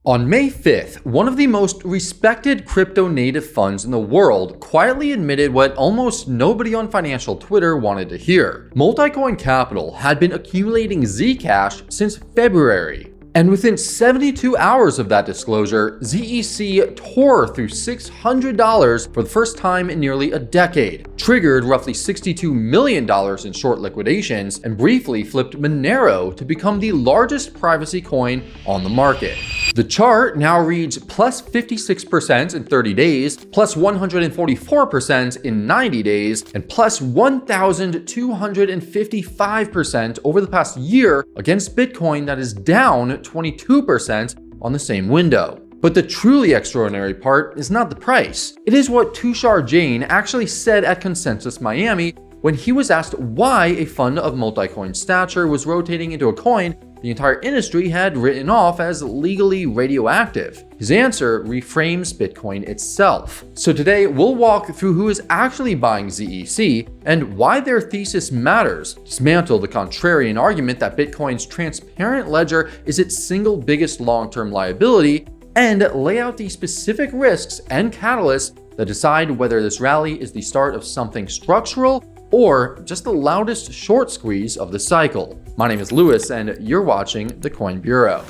On May 5th, one of the most respected crypto-native funds in the world quietly admitted what almost nobody on financial Twitter wanted to hear. Multicoin Capital had been accumulating Zcash since February. And within 72 hours of that disclosure, ZEC tore through $600 for the first time in nearly a decade, triggered roughly $62 million in short liquidations, and briefly flipped Monero to become the largest privacy coin on the market. The chart now reads plus 56% in 30 days, plus 144% in 90 days, and plus 1,255% over the past year against Bitcoin that is down 22% on the same window. But the truly extraordinary part is not the price. It is what Tushar Jain actually said at Consensus Miami when he was asked why a fund of Multicoin stature was rotating into a coin the entire industry had written off as legally radioactive. His answer reframes Bitcoin itself. So today, we'll walk through who is actually buying ZEC and why their thesis matters, dismantle the contrarian argument that Bitcoin's transparent ledger is its single biggest long-term liability, and lay out the specific risks and catalysts that decide whether this rally is the start of something structural or just the loudest short squeeze of the cycle. My name is Lewis, and you're watching the Coin Bureau.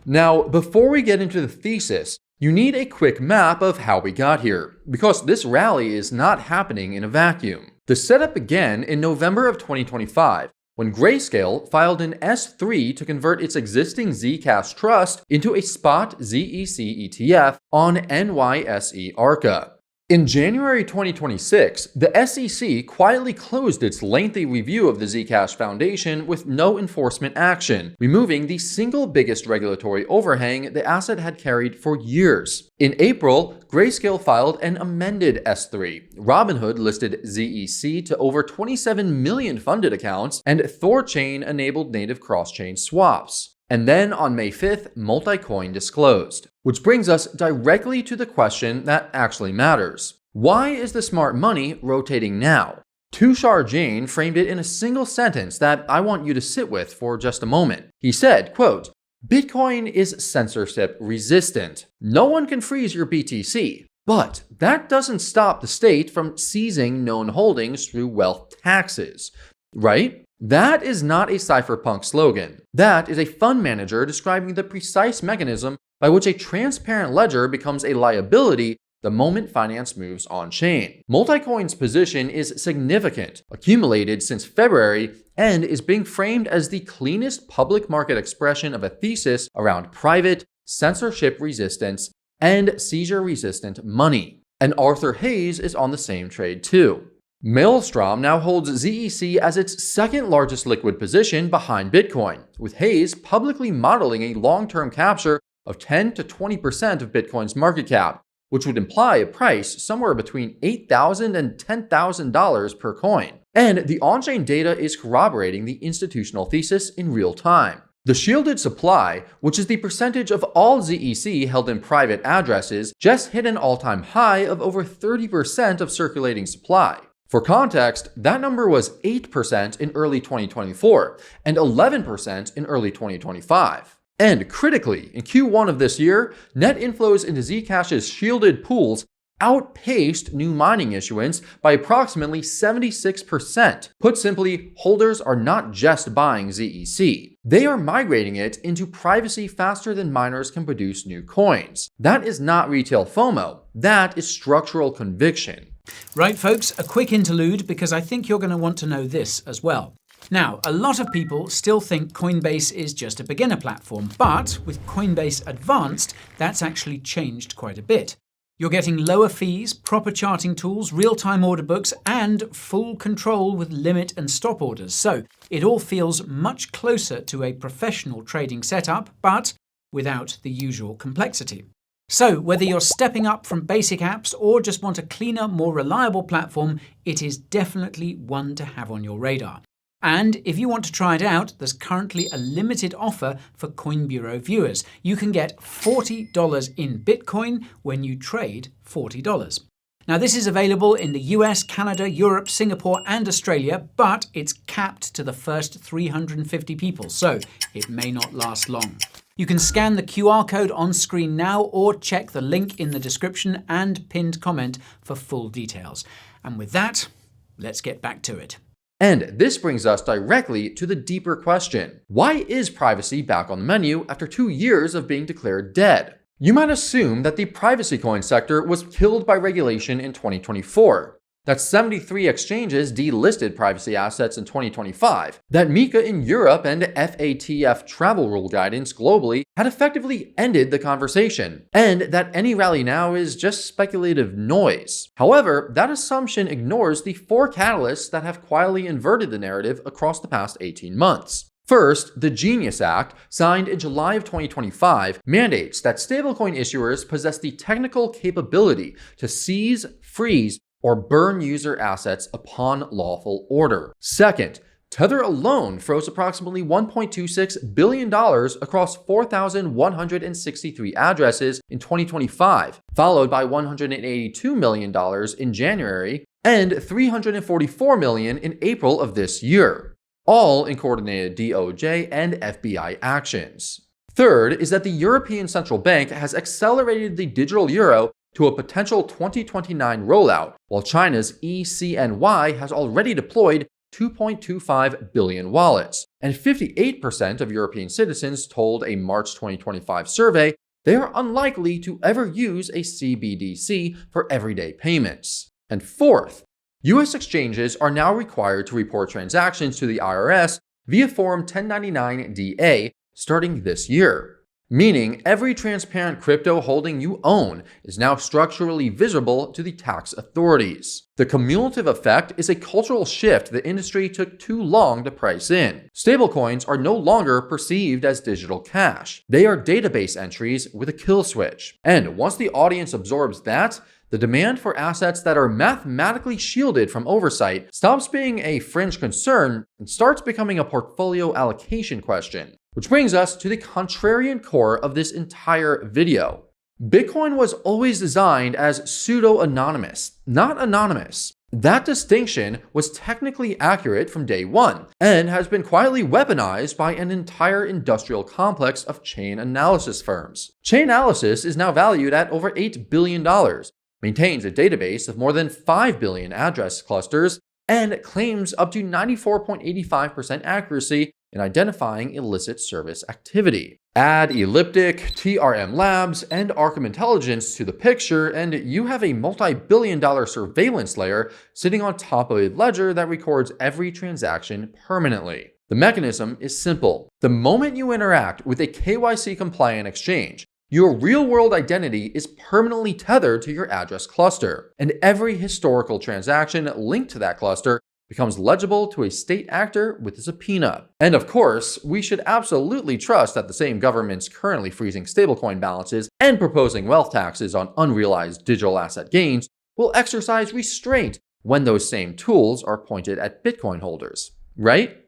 Now, before we get into the thesis, you need a quick map of how we got here, because this rally is not happening in a vacuum. The setup began in November of 2025, when Grayscale filed an S3 to convert its existing Zcash trust into a spot ZEC ETF on NYSE Arca. In January 2026, the SEC quietly closed its lengthy review of the Zcash Foundation with no enforcement action, removing the single biggest regulatory overhang the asset had carried for years. In April, Grayscale filed an amended S3. Robinhood listed ZEC to over 27 million funded accounts, and Thorchain enabled native cross-chain swaps. And then on May 5th, Multicoin disclosed. Which brings us directly to the question that actually matters. Why is the smart money rotating now? Tushar Jain framed it in a single sentence that I want you to sit with for just a moment. He said, quote, "Bitcoin is censorship resistant. No one can freeze your BTC. But that doesn't stop the state from seizing known holdings through wealth taxes." Right? That is not a cypherpunk slogan. That is a fund manager describing the precise mechanism by which a transparent ledger becomes a liability the moment finance moves on-chain. Multicoin's position is significant, accumulated since February, and is being framed as the cleanest public market expression of a thesis around private, censorship-resistant, and seizure-resistant money. And Arthur Hayes is on the same trade too. Maelstrom now holds ZEC as its second largest liquid position behind Bitcoin, with Hayes publicly modeling a long-term capture of 10 to 20% of Bitcoin's market cap, which would imply a price somewhere between $8,000 and $10,000 per coin. And the on-chain data is corroborating the institutional thesis in real time. The shielded supply, which is the percentage of all ZEC held in private addresses, just hit an all-time high of over 30% of circulating supply. For context, that number was 8% in early 2024 and 11% in early 2025. And critically, in Q1 of this year, net inflows into Zcash's shielded pools outpaced new mining issuance by approximately 76%. Put simply, holders are not just buying ZEC. They are migrating it into privacy faster than miners can produce new coins. That is not retail FOMO. That is structural conviction. Right, folks, a quick interlude because I think you're going to want to know this as well. Now, a lot of people still think Coinbase is just a beginner platform, but with Coinbase Advanced, that's actually changed quite a bit. You're getting lower fees, proper charting tools, real-time order books, and full control with limit and stop orders. So it all feels much closer to a professional trading setup, but without the usual complexity. So whether you're stepping up from basic apps or just want a cleaner, more reliable platform, it is definitely one to have on your radar. And if you want to try it out, there's currently a limited offer for Coin Bureau viewers. You can get $40 in Bitcoin when you trade $40. Now, this is available in the US, Canada, Europe, Singapore, and Australia, but it's capped to the first 350 people, so it may not last long. You can scan the QR code on screen now or check the link in the description and pinned comment for full details. And with that, let's get back to it. And this brings us directly to the deeper question. Why is privacy back on the menu after 2 years of being declared dead? You might assume that the privacy coin sector was killed by regulation in 2024. That 73 exchanges delisted privacy assets in 2025, that MiCA in Europe and FATF travel rule guidance globally had effectively ended the conversation, and that any rally now is just speculative noise. However, that assumption ignores the 4 catalysts that have quietly inverted the narrative across the past 18 months. First, the Genius Act, signed in July of 2025, mandates that stablecoin issuers possess the technical capability to seize, freeze, or burn user assets upon lawful order. Second, Tether alone froze approximately $1.26 billion across 4,163 addresses in 2025, followed by $182 million in January and $344 million in April of this year, all in coordinated DOJ and FBI actions. Third is that the European Central Bank has accelerated the digital euro to a potential 2029 rollout, while China's ECNY has already deployed 2.25 billion wallets. And 58% of European citizens told a March 2025 survey they are unlikely to ever use a CBDC for everyday payments. And fourth, US exchanges are now required to report transactions to the IRS via Form 1099-DA starting this year. Meaning every transparent crypto holding you own is now structurally visible to the tax authorities. The cumulative effect is a cultural shift the industry took too long to price in. Stablecoins are no longer perceived as digital cash. They are database entries with a kill switch. And once the audience absorbs that, the demand for assets that are mathematically shielded from oversight stops being a fringe concern and starts becoming a portfolio allocation question. Which brings us to the contrarian core of this entire video. Bitcoin was always designed as pseudo-anonymous, not anonymous. That distinction was technically accurate from day one and has been quietly weaponized by an entire industrial complex of chain analysis firms. Chainalysis is now valued at over $8 billion, maintains a database of more than 5 billion address clusters, and claims up to 94.85% accuracy in identifying illicit service activity. Add Elliptic, TRM Labs, and Arkham Intelligence to the picture, and you have a multi-billion-dollar surveillance layer sitting on top of a ledger that records every transaction permanently. The mechanism is simple. The moment you interact with a KYC-compliant exchange, your real-world identity is permanently tethered to your address cluster, and every historical transaction linked to that cluster becomes legible to a state actor with a subpoena. And of course, we should absolutely trust that the same governments currently freezing stablecoin balances and proposing wealth taxes on unrealized digital asset gains will exercise restraint when those same tools are pointed at Bitcoin holders, right?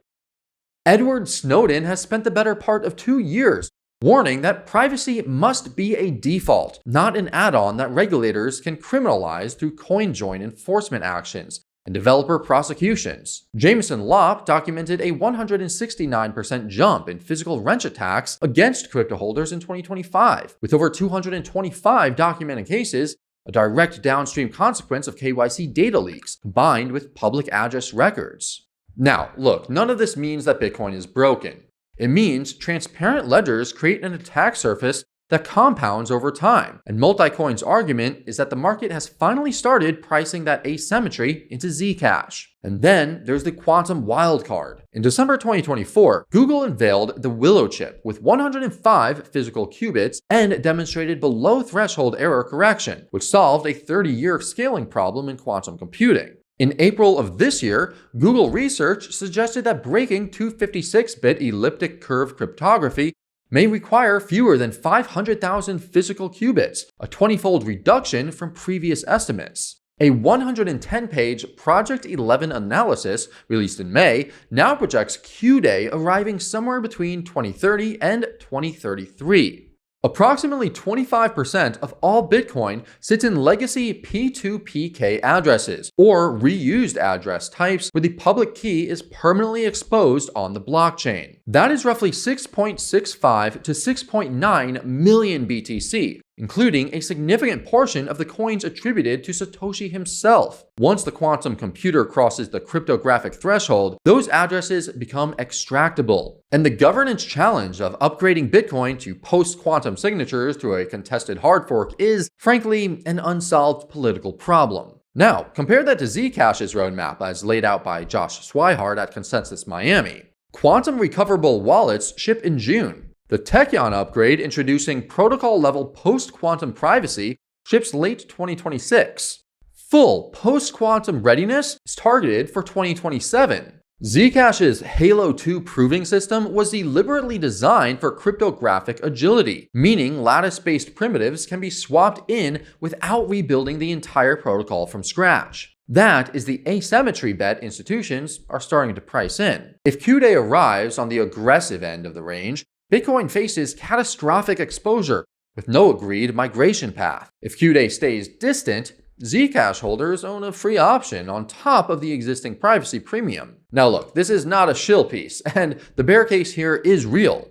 Edward Snowden has spent the better part of 2 years warning that privacy must be a default, not an add-on that regulators can criminalize through CoinJoin enforcement actions and developer prosecutions. Jameson Lopp documented a 169% jump in physical wrench attacks against crypto holders in 2025, with over 225 documented cases, a direct downstream consequence of KYC data leaks combined with public address records. Now, look, none of this means that Bitcoin is broken. It means transparent ledgers create an attack surface that compounds over time. And Multicoin's argument is that the market has finally started pricing that asymmetry into Zcash. And then there's the quantum wildcard. In December 2024, Google unveiled the Willow chip with 105 physical qubits and demonstrated below threshold error correction, which solved a 30-year scaling problem in quantum computing. In April of this year, Google research suggested that breaking 256-bit elliptic curve cryptography may require fewer than 500,000 physical qubits, a 20-fold reduction from previous estimates. A 110-page Project 11 analysis released in May now projects Q-Day arriving somewhere between 2030 and 2033. Approximately 25% of all Bitcoin sits in legacy P2PK addresses, or reused address types where the public key is permanently exposed on the blockchain. That is roughly 6.65 to 6.9 million BTC, including a significant portion of the coins attributed to Satoshi himself. Once the quantum computer crosses the cryptographic threshold, those addresses become extractable. And the governance challenge of upgrading Bitcoin to post-quantum signatures through a contested hard fork is, frankly, an unsolved political problem. Now, compare that to Zcash's roadmap as laid out by Josh Swihart at Consensus Miami. Quantum recoverable wallets ship in June. The Tachyon upgrade introducing protocol-level post-quantum privacy ships late 2026. Full post-quantum readiness is targeted for 2027. Zcash's Halo 2 proving system was deliberately designed for cryptographic agility, meaning lattice-based primitives can be swapped in without rebuilding the entire protocol from scratch. That is the asymmetry bet institutions are starting to price in. If Q-Day arrives on the aggressive end of the range, Bitcoin faces catastrophic exposure with no agreed migration path. If Q-Day stays distant, Zcash holders own a free option on top of the existing privacy premium. Now look, this is not a shill piece, and the bear case here is real.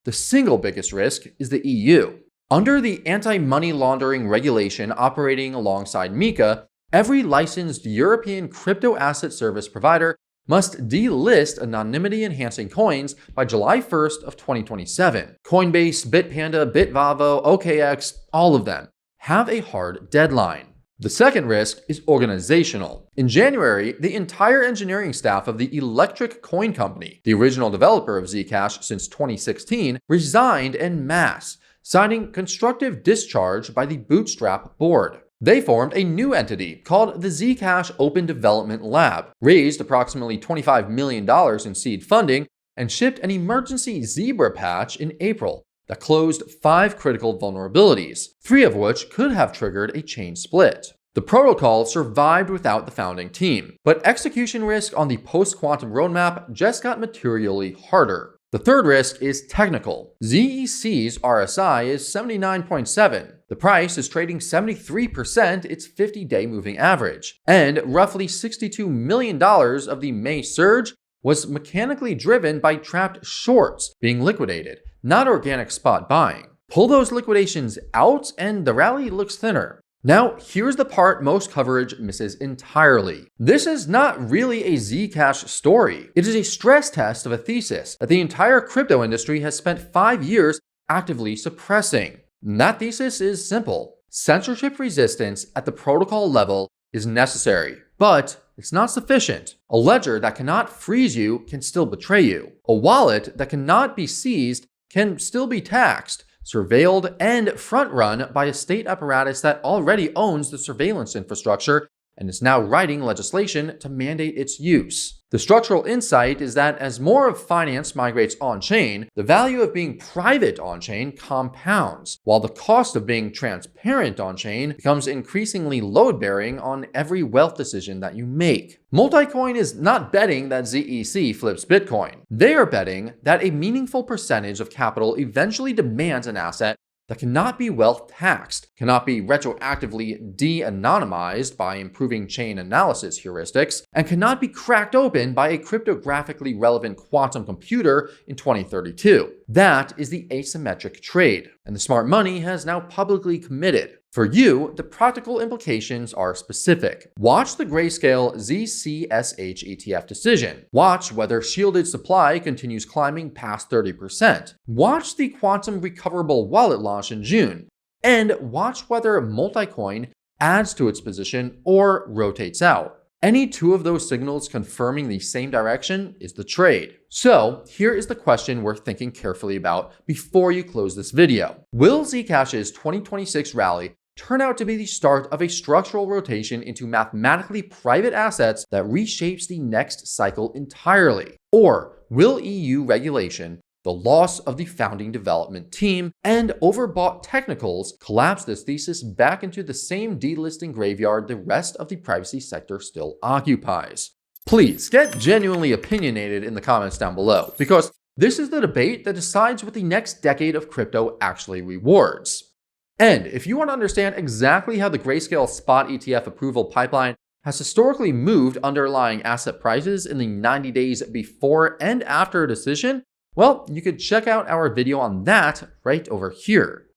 The single biggest risk is the EU. Under the anti-money laundering regulation operating alongside MiCA, every licensed European crypto asset service provider must delist anonymity-enhancing coins by July 1st of 2027. Coinbase, Bitpanda, Bitvavo, OKX, all of them have a hard deadline. The second risk is organizational. In January, the entire engineering staff of the Electric Coin Company, the original developer of Zcash since 2016, resigned en masse, citing constructive discharge by the Bootstrap board. They formed a new entity called the Zcash Open Development Lab, raised approximately $25 million in seed funding, and shipped an emergency Zebra patch in April that closed 5 critical vulnerabilities, 3 of which could have triggered a chain split. The protocol survived without the founding team, but execution risk on the post-quantum roadmap just got materially harder. The third risk is technical. ZEC's RSI is 79.7. The price is trading 73% its 50-day moving average, and roughly $62 million of the May surge was mechanically driven by trapped shorts being liquidated, not organic spot buying. Pull those liquidations out and the rally looks thinner. Now, here's the part most coverage misses entirely. This is not really a Zcash story. It is a stress test of a thesis that the entire crypto industry has spent 5 years actively suppressing. And that thesis is simple. Censorship resistance at the protocol level is necessary, but it's not sufficient. A ledger that cannot freeze you can still betray you. A wallet that cannot be seized can still be taxed, surveilled, and front-run by a state apparatus that already owns the surveillance infrastructure and is now writing legislation to mandate its use. The structural insight is that as more of finance migrates on-chain, the value of being private on-chain compounds, while the cost of being transparent on-chain becomes increasingly load-bearing on every wealth decision that you make. Multicoin is not betting that ZEC flips Bitcoin. They are betting that a meaningful percentage of capital eventually demands an asset that cannot be wealth taxed, cannot be retroactively de-anonymized by improving chain analysis heuristics, and cannot be cracked open by a cryptographically relevant quantum computer in 2032. That is the asymmetric trade, and the smart money has now publicly committed. For you, the practical implications are specific. Watch the grayscale ZCSH ETF decision. Watch whether shielded supply continues climbing past 30%. Watch the quantum recoverable wallet launch in June. And watch whether Multicoin adds to its position or rotates out. Any two of those signals confirming the same direction is the trade. So here is the question worth thinking carefully about before you close this video. Will Zcash's 2026 rally turn out to be the start of a structural rotation into mathematically private assets that reshapes the next cycle entirely? Or will EU regulation, the loss of the founding development team, and overbought technicals collapse this thesis back into the same delisting graveyard the rest of the privacy sector still occupies? Please get genuinely opinionated in the comments down below, because This is the debate that decides what the next decade of crypto actually rewards. And if you want to understand exactly how the Grayscale spot ETF approval pipeline has historically moved underlying asset prices in the 90 days before and after a decision, well, you could check out our video on that right over here.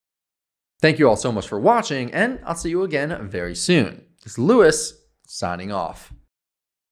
Thank you all so much for watching, and I'll see you again very soon. This is Lewis, signing off.